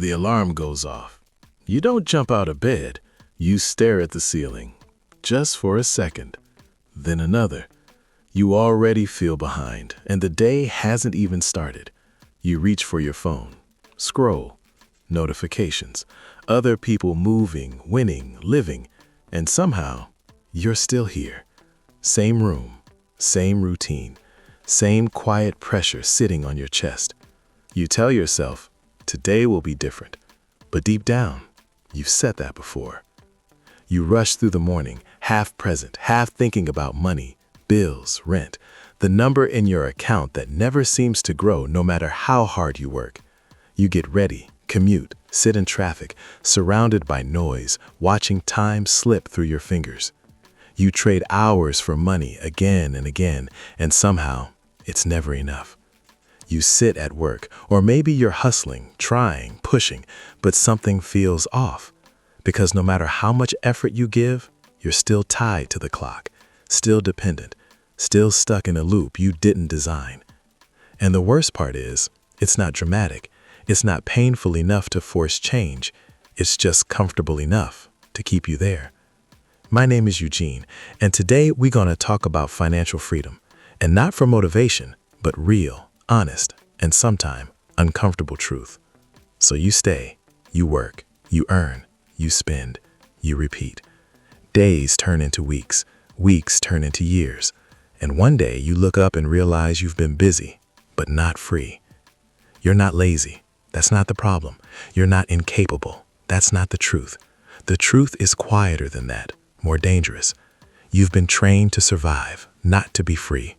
The alarm goes off. You don't jump out of bed. You stare at the ceiling, just for a second, then another. You already feel behind, and the day hasn't even started. You reach for your phone, scroll, notifications, other people moving, winning, living, and somehow you're still here. Same room, same routine, same quiet pressure sitting on your chest. You tell yourself, today will be different, but deep down, you've said that before. You rush through the morning, half present, half thinking about money, bills, rent, the number in your account that never seems to grow no matter how hard you work. You get ready, commute, sit in traffic, surrounded by noise, watching time slip through your fingers. You trade hours for money again and again, and somehow it's never enough. You sit at work, or maybe you're hustling, trying, pushing, but something feels off. Because no matter how much effort you give, you're still tied to the clock, still dependent, still stuck in a loop you didn't design. And the worst part is, it's not dramatic. It's not painful enough to force change. It's just comfortable enough to keep you there. My name is Eugene, and today we're going to talk about financial freedom. And not for motivation, but real, honest, and sometimes uncomfortable truth. So you stay, you work, you earn, you spend, you repeat. Days turn into weeks, weeks turn into years, and one day you look up and realize you've been busy, but not free. You're not lazy. That's not the problem. You're not incapable. That's not the truth. The truth is quieter than that, more dangerous. You've been trained to survive, not to be free.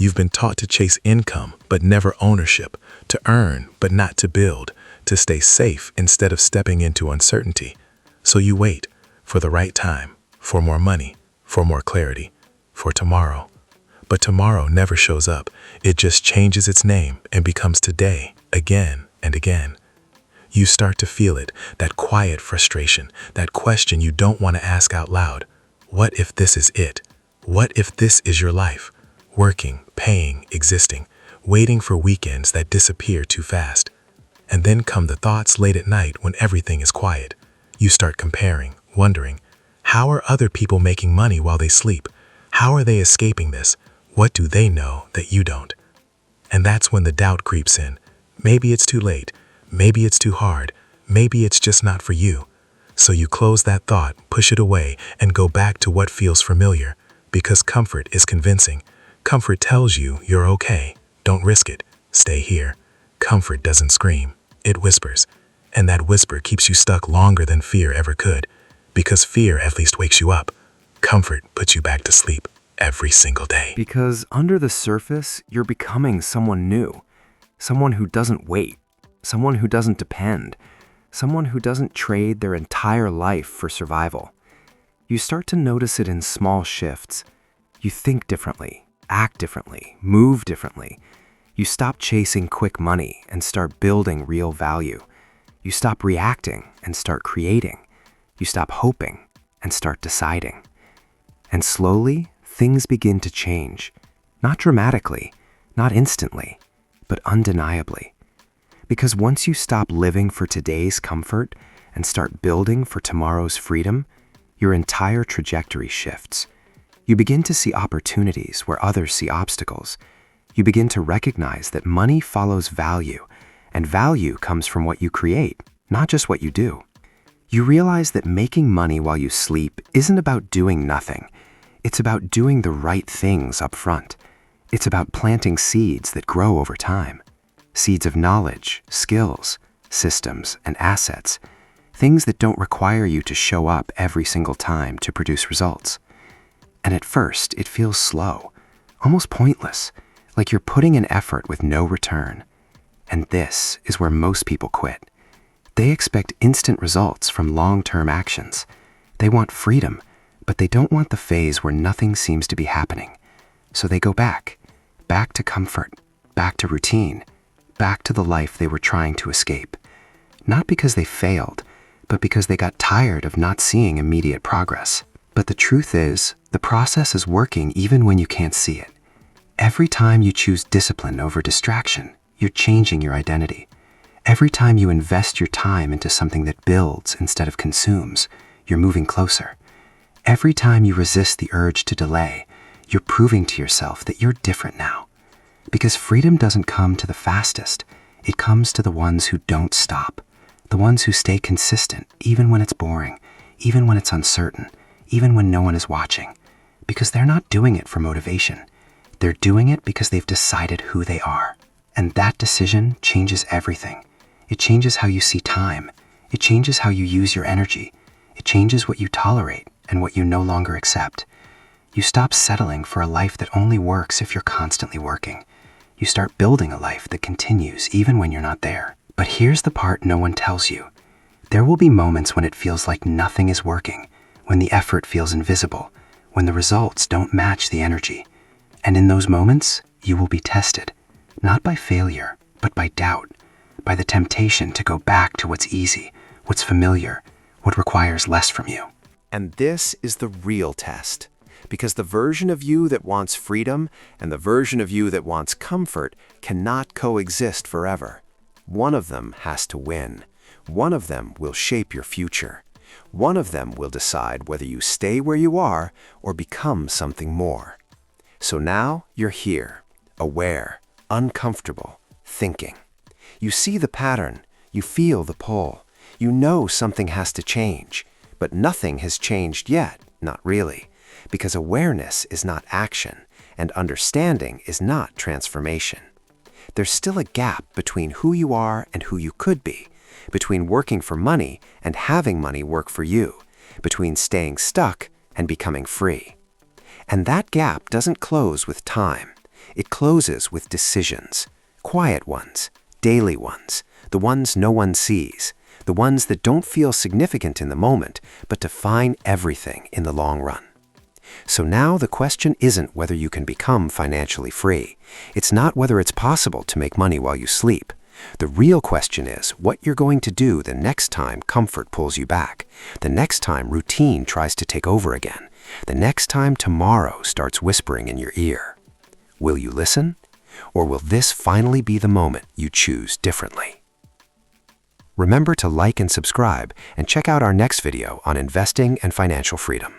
You've been taught to chase income, but never ownership, to earn, but not to build, to stay safe instead of stepping into uncertainty. So you wait for the right time, for more money, for more clarity, for tomorrow. But tomorrow never shows up. It just changes its name and becomes today, again and again. You start to feel it, that quiet frustration, that question you don't want to ask out loud. What if this is it? What if this is your life? Working, paying, existing, waiting for weekends that disappear too fast. And then come the thoughts late at night when everything is quiet. You start comparing, wondering, how are other people making money while they sleep? How are they escaping this? What do they know that you don't? And that's when the doubt creeps in. Maybe it's too late. Maybe it's too hard. Maybe it's just not for you. So you close that thought, push it away, and go back to what feels familiar. Because comfort is convincing. Comfort tells you you're okay. Don't risk it. Stay here. Comfort doesn't scream. It whispers. And that whisper keeps you stuck longer than fear ever could. Because fear at least wakes you up. Comfort puts you back to sleep every single day. Because under the surface, you're becoming someone new. Someone who doesn't wait. Someone who doesn't depend. Someone who doesn't trade their entire life for survival. You start to notice it in small shifts. You think differently, act differently, move differently. You stop chasing quick money and start building real value. You stop reacting and start creating. You stop hoping and start deciding. And slowly, things begin to change. Not dramatically, not instantly, but undeniably. Because once you stop living for today's comfort and start building for tomorrow's freedom, your entire trajectory shifts. You begin to see opportunities where others see obstacles. You begin to recognize that money follows value, and value comes from what you create, not just what you do. You realize that making money while you sleep isn't about doing nothing. It's about doing the right things up front. It's about planting seeds that grow over time. Seeds of knowledge, skills, systems, and assets. Things that don't require you to show up every single time to produce results. And at first, it feels slow, almost pointless, like you're putting in effort with no return. And this is where most people quit. They expect instant results from long-term actions. They want freedom, but they don't want the phase where nothing seems to be happening. So they go back to comfort, back to routine, back to the life they were trying to escape. Not because they failed, but because they got tired of not seeing immediate progress. But the truth is, the process is working even when you can't see it. Every time you choose discipline over distraction, you're changing your identity. Every time you invest your time into something that builds instead of consumes, you're moving closer. Every time you resist the urge to delay, you're proving to yourself that you're different now. Because freedom doesn't come to the fastest, it comes to the ones who don't stop, the ones who stay consistent even when it's boring, even when it's uncertain, even when no one is watching. Because they're not doing it for motivation. They're doing it because they've decided who they are. And that decision changes everything. It changes how you see time. It changes how you use your energy. It changes what you tolerate and what you no longer accept. You stop settling for a life that only works if you're constantly working. You start building a life that continues even when you're not there. But here's the part no one tells you. There will be moments when it feels like nothing is working, when the effort feels invisible, when the results don't match the energy. And in those moments, you will be tested, not by failure, but by doubt, by the temptation to go back to what's easy, what's familiar, what requires less from you. And this is the real test, because the version of you that wants freedom and the version of you that wants comfort cannot coexist forever. One of them has to win. One of them will shape your future. One of them will decide whether you stay where you are or become something more. So now you're here, aware, uncomfortable, thinking. You see the pattern, you feel the pull, you know something has to change, but nothing has changed yet, not really, because awareness is not action, and understanding is not transformation. There's still a gap between who you are and who you could be, between working for money and having money work for you, between staying stuck and becoming free. And that gap doesn't close with time. It closes with decisions, quiet ones, daily ones, the ones no one sees, the ones that don't feel significant in the moment, but define everything in the long run. So now the question isn't whether you can become financially free. It's not whether it's possible to make money while you sleep. The real question is what you're going to do the next time comfort pulls you back, the next time routine tries to take over again, the next time tomorrow starts whispering in your ear. Will you listen? Or will this finally be the moment you choose differently? Remember to like and subscribe and check out our next video on investing and financial freedom.